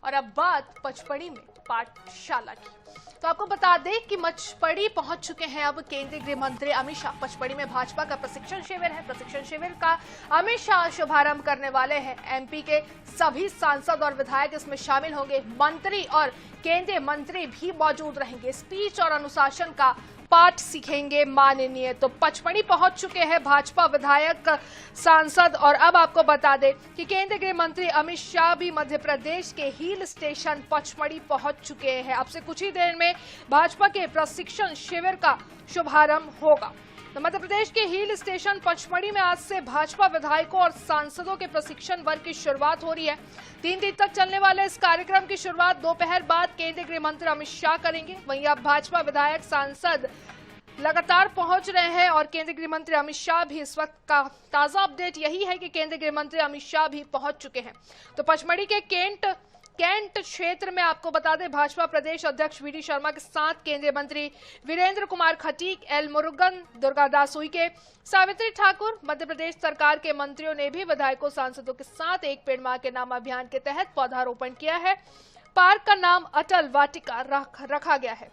और अब बात पचमढ़ी में पाठशाला की। तो आपको बता दें कि पचमढ़ी पहुंच चुके हैं अब केंद्रीय गृह मंत्री अमित शाह। पचमढ़ी में भाजपा का प्रशिक्षण शिविर है। प्रशिक्षण शिविर का अमित शाह शुभारंभ करने वाले हैं। एमपी के सभी सांसद और विधायक इसमें शामिल होंगे। मंत्री और केंद्रीय मंत्री भी मौजूद रहेंगे। स्पीच और अनुशासन का पाठ सीखेंगे माननीय। तो पचमढ़ी पहुंच चुके हैं भाजपा विधायक, सांसद। और अब आपको बता दें कि केंद्रीय गृह मंत्री अमित शाह भी मध्य प्रदेश के हिल स्टेशन पचमढ़ी पहुंच चुके हैं। अब से कुछ ही देर में भाजपा के प्रशिक्षण शिविर का शुभारंभ होगा। तो मध्य प्रदेश के हिल स्टेशन पचमढ़ी में आज से भाजपा विधायकों और सांसदों के प्रशिक्षण वर्ग की शुरुआत हो रही है। 3 दिन तक चलने वाले इस कार्यक्रम की शुरुआत दोपहर बाद केंद्रीय गृह मंत्री अमित शाह करेंगे। वहीं अब भाजपा विधायक, सांसद लगातार पहुंच रहे हैं और केंद्रीय गृह मंत्री अमित शाह भी इस वक्त का ताजा अपडेट यही है कि केंद्रीय गृह मंत्री अमित शाह भी पहुंच चुके हैं। तो पचमढ़ी के कैंट क्षेत्र में आपको बता दें भाजपा प्रदेश अध्यक्ष वीडी शर्मा के साथ केंद्रीय मंत्री वीरेंद्र कुमार खटीक, एल मुरुगन, दुर्गादास उइके, सावित्री ठाकुर, मध्य प्रदेश सरकार के मंत्रियों ने भी विधायकों, सांसदों के साथ एक पेड़ मां के नाम अभियान के तहत पौधारोपण किया है। पार्क का नाम अटल वाटिका रखा गया है।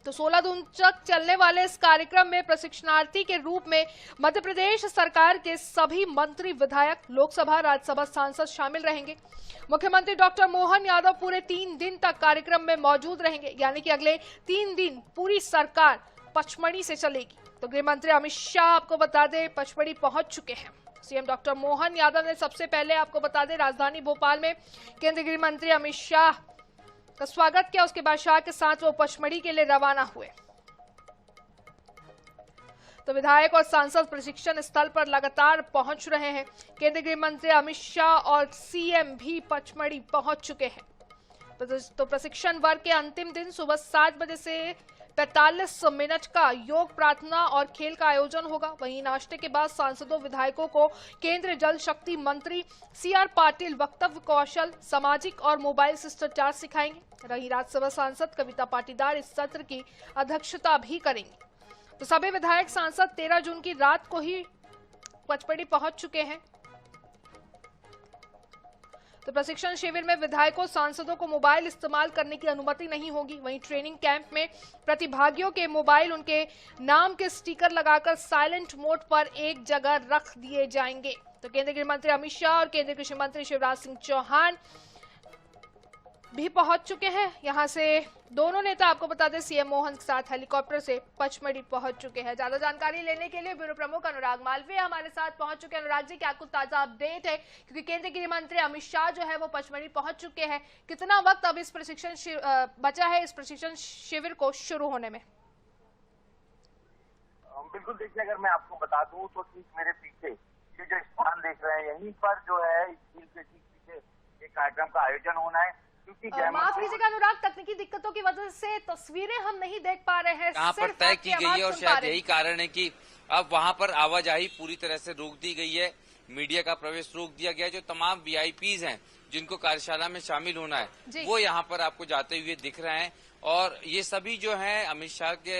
तो 16 दिन तक चलने वाले इस कार्यक्रम में प्रशिक्षणार्थी के रूप में मध्य प्रदेश सरकार के सभी मंत्री, विधायक, लोकसभा, राज्यसभा सांसद शामिल रहेंगे। मुख्यमंत्री डॉक्टर मोहन यादव पूरे 3 दिन तक कार्यक्रम में मौजूद रहेंगे, यानी कि अगले 3 दिन पूरी सरकार पचमढ़ी से चलेगी। तो गृह मंत्री अमित शाह आपको बता दें पचमढ़ी पहुंच चुके हैं। सीएम डॉक्टर मोहन यादव ने सबसे पहले आपको बता दें राजधानी भोपाल में केंद्रीय गृह मंत्री अमित शाह का स्वागत किया। उसके बाद शाह के साथ वो पचमढ़ी के लिए रवाना हुए। तो विधायक और सांसद प्रशिक्षण स्थल पर लगातार पहुंच रहे हैं। केंद्रीय गृह मंत्री अमित शाह और सीएम भी पचमढ़ी पहुंच चुके हैं। तो प्रशिक्षण वर्ग के अंतिम दिन सुबह 7 बजे से 45 मिनट का योग, प्रार्थना और खेल का आयोजन होगा। वहीं नाश्ते के बाद सांसदों, विधायकों को केंद्रीय जल शक्ति मंत्री सीआर पाटिल वक्तव्य कौशल, सामाजिक और मोबाइल शिष्टाचार सिखाएंगे। वहीं राज्यसभा सांसद कविता पाटीदार इस सत्र की अध्यक्षता भी करेंगी। तो सभी विधायक, सांसद 13 जून की रात को ही पचमढ़ी पहुंच चुके हैं। तो प्रशिक्षण शिविर में विधायकों, सांसदों को मोबाइल इस्तेमाल करने की अनुमति नहीं होगी। वहीं ट्रेनिंग कैंप में प्रतिभागियों के मोबाइल उनके नाम के स्टिकर लगाकर साइलेंट मोड पर एक जगह रख दिए जाएंगे। तो केंद्रीय गृह मंत्री अमित शाह और केंद्रीय कृषि मंत्री शिवराज सिंह चौहान भी पहुंच चुके हैं। यहां से दोनों नेता आपको बता दें सीएम मोहन के साथ हेलीकॉप्टर से पचमढ़ी पहुंच चुके हैं। ज्यादा जानकारी लेने के लिए ब्यूरो प्रमुख अनुराग मालवीय हमारे साथ पहुंच चुके हैं। अनुराग जी, क्या कुछ ताजा अपडेट है, क्योंकि केंद्रीय गृह मंत्री अमित शाह जो है वो पचमढ़ी पहुंच चुके हैं। कितना वक्त अब इस प्रशिक्षण बचा है इस प्रशिक्षण शिविर को शुरू होने में? बिल्कुल, देखिए अगर मैं आपको बता दूं तो ठीक मेरे पीछे ये जो स्थान देख रहे हैं यहीं पर जो है इस झील के ठीक पीछे एक कार्यक्रम का आयोजन होना है। माफ कीजिएगा अनुराग, तकनीकी दिक्कतों की वजह से तस्वीरें हम नहीं देख पा रहे हैं। यहाँ पर तय की गई है और शायद यही कारण है कि अब वहाँ पर आवाजाही पूरी तरह से रोक दी गई है। मीडिया का प्रवेश रोक दिया गया है। जो तमाम वीआईपीज हैं जिनको कार्यशाला में शामिल होना है वो यहाँ पर आपको जाते हुए दिख रहे हैं। और ये सभी जो हैं अमित शाह के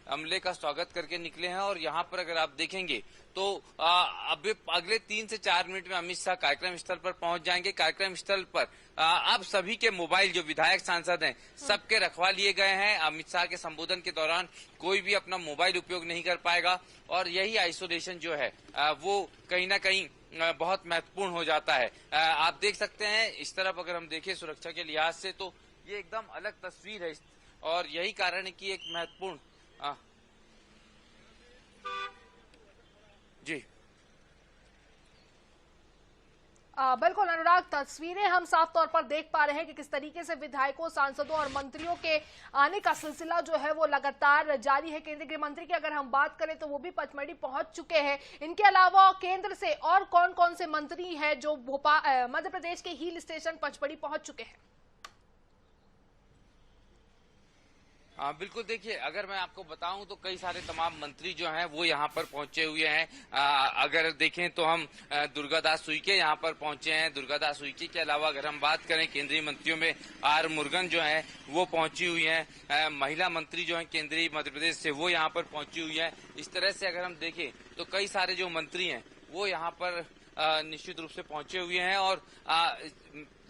अमले का स्वागत करके निकले हैं। और यहाँ पर अगर आप देखेंगे तो अब अगले 3 से 4 मिनट में अमित शाह कार्यक्रम स्थल पर पहुंच जाएंगे। कार्यक्रम स्थल पर अब सभी के मोबाइल, जो विधायक, सांसद हैं, सबके रखवा लिए गए हैं। अमित शाह के संबोधन के दौरान कोई भी अपना मोबाइल उपयोग नहीं कर पाएगा। और यही आइसोलेशन जो है वो कहीं ना कहीं बहुत महत्वपूर्ण हो जाता है। आप देख सकते हैं इस तरफ अगर हम देखें सुरक्षा के लिहाज से तो ये एकदम अलग तस्वीर है। और यही कारण है कि एक महत्वपूर्ण जी बिल्कुल अनुराग, तस्वीरें हम साफ तौर पर देख पा रहे हैं कि किस तरीके से विधायकों, सांसदों और मंत्रियों के आने का सिलसिला जो है वो लगातार जारी है। केंद्रीय गृह मंत्री की अगर हम बात करें तो वो भी पचमढ़ी पहुंच चुके हैं। इनके अलावा केंद्र से और कौन कौन से मंत्री हैं जो मध्य प्रदेश के हिल स्टेशन पचमढ़ी पहुंच चुके हैं? हाँ बिल्कुल, देखिए अगर मैं आपको बताऊं तो कई सारे तमाम मंत्री जो हैं वो यहाँ पर पहुंचे हुए हैं। अगर देखें तो हम दुर्गादास उइके यहाँ पर पहुंचे हैं। दुर्गादास उइके के अलावा अगर हम बात करें केंद्रीय मंत्रियों में आर मुरुगन जो है वो पहुंची हुई हैं। महिला मंत्री जो है केंद्रीय मध्य प्रदेश से वो यहाँ पर पहुंची हुई है। इस तरह से अगर हम देखें तो कई सारे जो मंत्री हैं वो यहाँ पर निश्चित रूप से पहुंचे हुए हैं और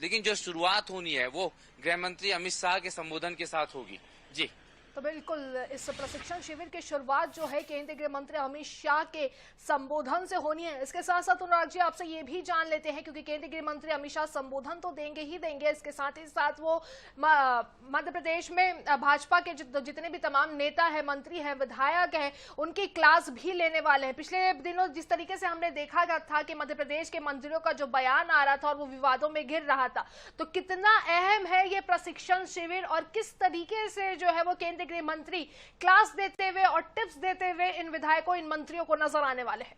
लेकिन जो शुरुआत होनी है वो गृह मंत्री अमित शाह के संबोधन के साथ होगी। जी तो बिल्कुल इस प्रशिक्षण शिविर की शुरुआत जो है केंद्रीय गृह मंत्री अमित शाह के संबोधन से होनी है। इसके साथ साथ अनुराग जी आपसे ये भी जान लेते हैं, क्योंकि केंद्रीय गृह मंत्री अमित शाह संबोधन तो देंगे ही देंगे, इसके साथ ही साथ वो मध्य प्रदेश में भाजपा के जितने भी तमाम नेता है, मंत्री है, विधायक है, उनकी क्लास भी लेने वाले हैं। पिछले दिनों जिस तरीके से हमने देखा था कि मध्य प्रदेश के मंत्रियों का जो बयान आ रहा था और वो विवादों में घिर रहा था, तो कितना अहम है ये प्रशिक्षण शिविर और किस तरीके से जो है वो केंद्रीय गृह मंत्री क्लास देते हुए और टिप्स देते हुए इन विधायकों, इन मंत्रियों को नजर आने वाले हैं।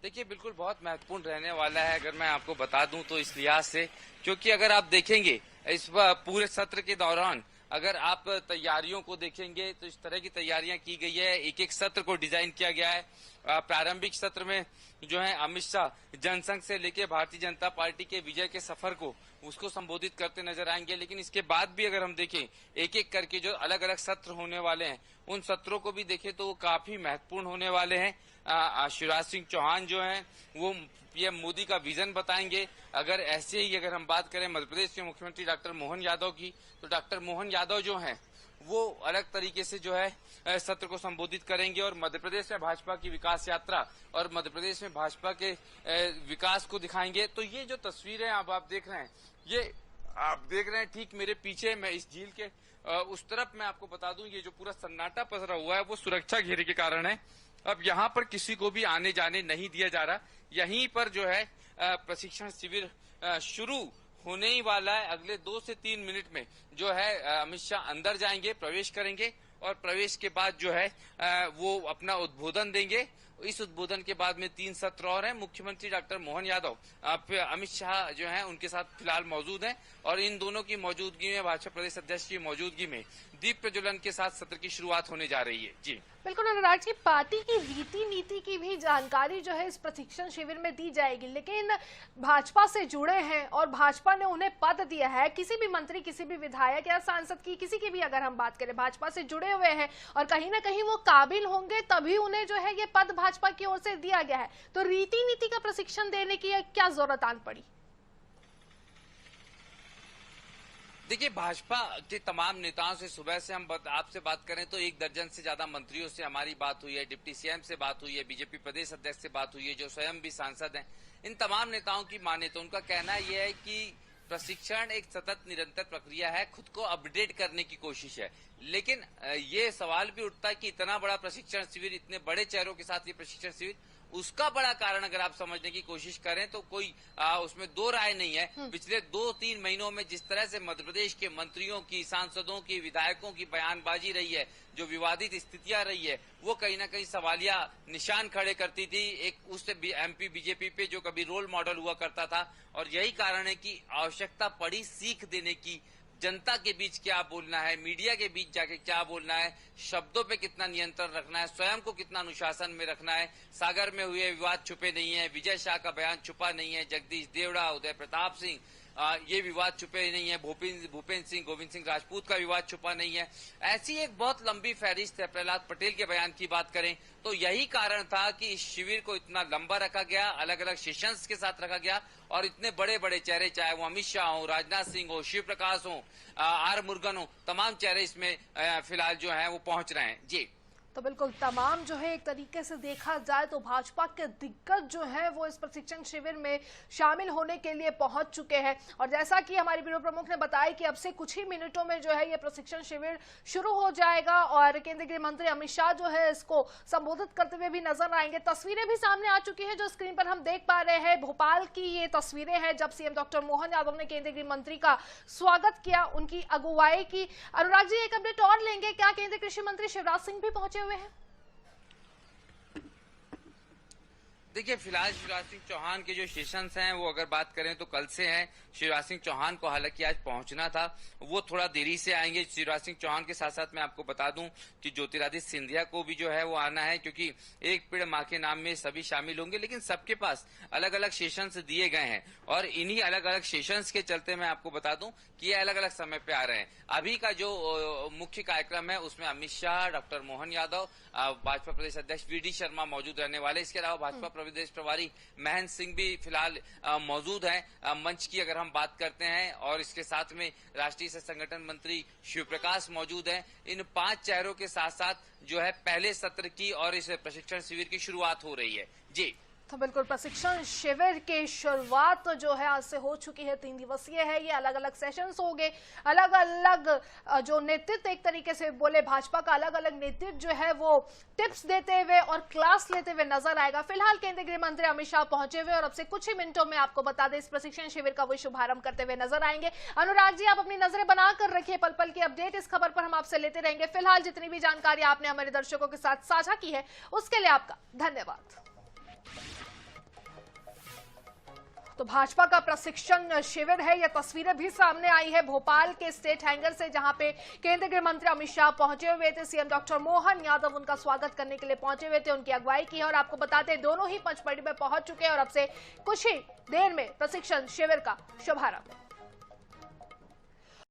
देखिए बिल्कुल बहुत महत्वपूर्ण रहने वाला है, अगर मैं आपको बता दूं तो इस लिहाज से, क्योंकि अगर आप देखेंगे इस पूरे सत्र के दौरान अगर आप तैयारियों को देखेंगे तो इस तरह की तैयारियां की गई है, एक एक सत्र को डिजाइन किया गया है। प्रारंभिक सत्र में जो है अमित शाह जनसंघ से लेकर भारतीय जनता पार्टी के विजय के सफर को उसको संबोधित करते नजर आएंगे, लेकिन इसके बाद भी अगर हम देखें एक एक करके जो अलग अलग सत्र होने वाले हैं उन सत्रों को भी देखें तो वो काफी महत्वपूर्ण होने वाले हैं। शिवराज सिंह चौहान जो हैं वो पीएम मोदी का विजन बताएंगे। अगर ऐसे ही अगर हम बात करें मध्य प्रदेश के मुख्यमंत्री डॉक्टर मोहन यादव की, तो डॉक्टर मोहन यादव जो हैं वो अलग तरीके से जो है सत्र को संबोधित करेंगे और मध्य प्रदेश में भाजपा की विकास यात्रा और मध्य प्रदेश में भाजपा के विकास को दिखाएंगे। तो ये जो तस्वीरें अब आप देख रहे हैं, ये आप देख रहे हैं ठीक मेरे पीछे, मैं इस झील के उस तरफ मैं आपको बता दूं ये जो पूरा सन्नाटा पसरा हुआ है वो सुरक्षा घेरे के कारण है। अब यहाँ पर किसी को भी आने जाने नहीं दिया जा रहा। यहीं पर जो है प्रशिक्षण शिविर शुरू होने ही वाला है। अगले 2 से 3 मिनट में जो है अमित शाह अंदर जाएंगे, प्रवेश करेंगे और प्रवेश के बाद जो है वो अपना उद्बोधन देंगे। इस उद्बोधन के बाद में 3 सत्र और हैं। मुख्यमंत्री डॉक्टर मोहन यादव अमित शाह जो हैं उनके साथ फिलहाल मौजूद हैं और इन दोनों की मौजूदगी में भाजपा प्रदेश अध्यक्ष की मौजूदगी में दीप प्रज्वलन के साथ सत्र की शुरुआत होने जा रही है। जी बिल्कुल अनुराग जी, पार्टी की रीति नीति की भी जानकारी जो है इस प्रशिक्षण शिविर में दी जाएगी, लेकिन भाजपा से जुड़े हैं और भाजपा ने उन्हें पद दिया है। किसी भी मंत्री, किसी भी विधायक या सांसद की, किसी की भी अगर हम बात करें, भाजपा से जुड़े हुए हैं और कहीं ना कहीं वो काबिल होंगे तभी उन्हें जो है ये पद भाजपा की ओर से दिया गया है। तो रीति नीति का प्रशिक्षण देने की क्या जरूरत आन पड़ी? देखिए भाजपा के तमाम नेताओं से सुबह से हम आपसे बात करें तो 1 दर्जन से ज्यादा मंत्रियों से हमारी बात हुई है, डिप्टी सीएम से बात हुई है, बीजेपी प्रदेश अध्यक्ष से बात हुई है जो स्वयं भी सांसद हैं। इन तमाम नेताओं की माने तो उनका कहना यह है कि प्रशिक्षण एक सतत निरंतर प्रक्रिया है, खुद को अपडेट करने की कोशिश है। लेकिन ये सवाल भी उठता है कि इतना बड़ा प्रशिक्षण शिविर, इतने बड़े चेहरों के साथ ये प्रशिक्षण शिविर, उसका बड़ा कारण अगर आप समझने की कोशिश करें तो कोई उसमें 2 राय नहीं है। पिछले 2-3 महीनों में जिस तरह से मध्य प्रदेश के मंत्रियों की, सांसदों की, विधायकों की बयानबाजी रही है, जो विवादित स्थितियां रही है, वो कहीं ना कहीं सवालिया निशान खड़े करती थी एक उससे एमपी बीजेपी पे जो कभी रोल मॉडल हुआ करता था। और यही कारण है कि आवश्यकता पड़ी सीख देने की, जनता के बीच क्या बोलना है, मीडिया के बीच जाके क्या बोलना है, शब्दों पे कितना नियंत्रण रखना है, स्वयं को कितना अनुशासन में रखना है। सागर में हुए विवाद छुपे नहीं है, विजय शाह का बयान छुपा नहीं है, जगदीश देवड़ा, उदय प्रताप सिंह ये विवाद छुपे नहीं है, भूपेंद्र सिंह, गोविंद सिंह राजपूत का विवाद छुपा नहीं है। ऐसी एक बहुत लंबी फहरिस्त है। प्रहलाद पटेल के बयान की बात करें तो यही कारण था कि इस शिविर को इतना लंबा रखा गया, अलग अलग सेशंस के साथ रखा गया और इतने बड़े बड़े चेहरे, चाहे वो अमित शाह हो, राजनाथ सिंह हो, शिव प्रकाश हो, आर मुरुगन हो, तमाम चेहरे इसमें फिलहाल जो है वो पहुंच रहे हैं। जी तो बिल्कुल तमाम जो है एक तरीके से देखा जाए तो भाजपा के दिग्गज जो है वो इस प्रशिक्षण शिविर में शामिल होने के लिए पहुंच चुके हैं। और जैसा कि हमारे ब्यूरो प्रमुख ने बताया कि अब से कुछ ही मिनटों में जो है ये प्रशिक्षण शिविर शुरू हो जाएगा और केंद्रीय गृह मंत्री अमित शाह जो है इसको संबोधित करते हुए भी नजर आएंगे। तस्वीरें भी सामने आ चुकी है जो स्क्रीन पर हम देख पा रहे हैं। भोपाल की ये तस्वीरें हैं जब सीएम डॉक्टर मोहन यादव ने केंद्रीय गृह मंत्री का स्वागत किया, उनकी अगुवाई की। अनुराग जी, एक अपडेट और लेंगे, क्या केंद्रीय कृषि मंत्री शिवराज सिंह भी पहुंचे हुए हैं? देखिए, फिलहाल शिवराज सिंह चौहान के जो सेशंस हैं वो अगर बात करें तो कल से हैं। शिवराज सिंह चौहान को हालांकि आज पहुंचना था, वो थोड़ा देरी से आएंगे। शिवराज सिंह चौहान के साथ साथ मैं आपको बता दूं कि ज्योतिरादित्य सिंधिया को भी जो है वो आना है, क्योंकि एक पेड़ मां के नाम में सभी शामिल होंगे, लेकिन सबके पास अलग अलग सेशंस दिए गए हैं और इन्हीं अलग अलग सेशंस के चलते मैं आपको बता दूं कि ये अलग अलग समय पे आ रहे हैं। अभी का जो मुख्य कार्यक्रम है उसमें अमित शाह, डॉक्टर मोहन यादव, भाजपा प्रदेश अध्यक्ष वी.डी. शर्मा मौजूद रहने वाले। इसके अलावा भाजपा प्रदेश प्रभारी महेंद्र सिंह भी फिलहाल मौजूद हैं। मंच की अगर हम बात करते हैं और इसके साथ में राष्ट्रीय सह संगठन मंत्री शिव प्रकाश मौजूद हैं। इन 5 चेहरों के साथ साथ जो है पहले सत्र की और इस प्रशिक्षण शिविर की शुरुआत हो रही है। जी तो बिल्कुल प्रशिक्षण शिविर की शुरुआत तो जो है आज से हो चुकी है। 3 दिवसीय है ये, अलग अलग सेशंस होंगे, अलग अलग जो नेतृत्व एक तरीके से बोले भाजपा का अलग अलग नेतृत्व जो है वो टिप्स देते हुए और क्लास लेते हुए नजर आएगा। फिलहाल केंद्रीय गृह मंत्री अमित शाह पहुंचे हुए और अब से कुछ ही मिनटों में आपको बता दें इस प्रशिक्षण शिविर का वो शुभारंभ करते हुए नजर आएंगे। अनुराग जी, आप अपनी नजरें बनाकर रखिए, पल पल की अपडेट इस खबर पर हम आपसे लेते रहेंगे। फिलहाल जितनी भी जानकारी आपने हमारे दर्शकों के साथ साझा की है उसके लिए आपका धन्यवाद। तो भाजपा का प्रशिक्षण शिविर है, यह तस्वीरें भी सामने आई है भोपाल के स्टेट हैंगर से, जहां पे केंद्रीय गृह मंत्री अमित शाह पहुंचे हुए थे। सीएम डॉक्टर मोहन यादव उनका स्वागत करने के लिए पहुंचे हुए थे, उनकी अगुवाई की है और आपको बताते हैं दोनों ही पचमढ़ी में पहुंच चुके हैं और अब से कुछ ही देर में प्रशिक्षण शिविर का शुभारंभ।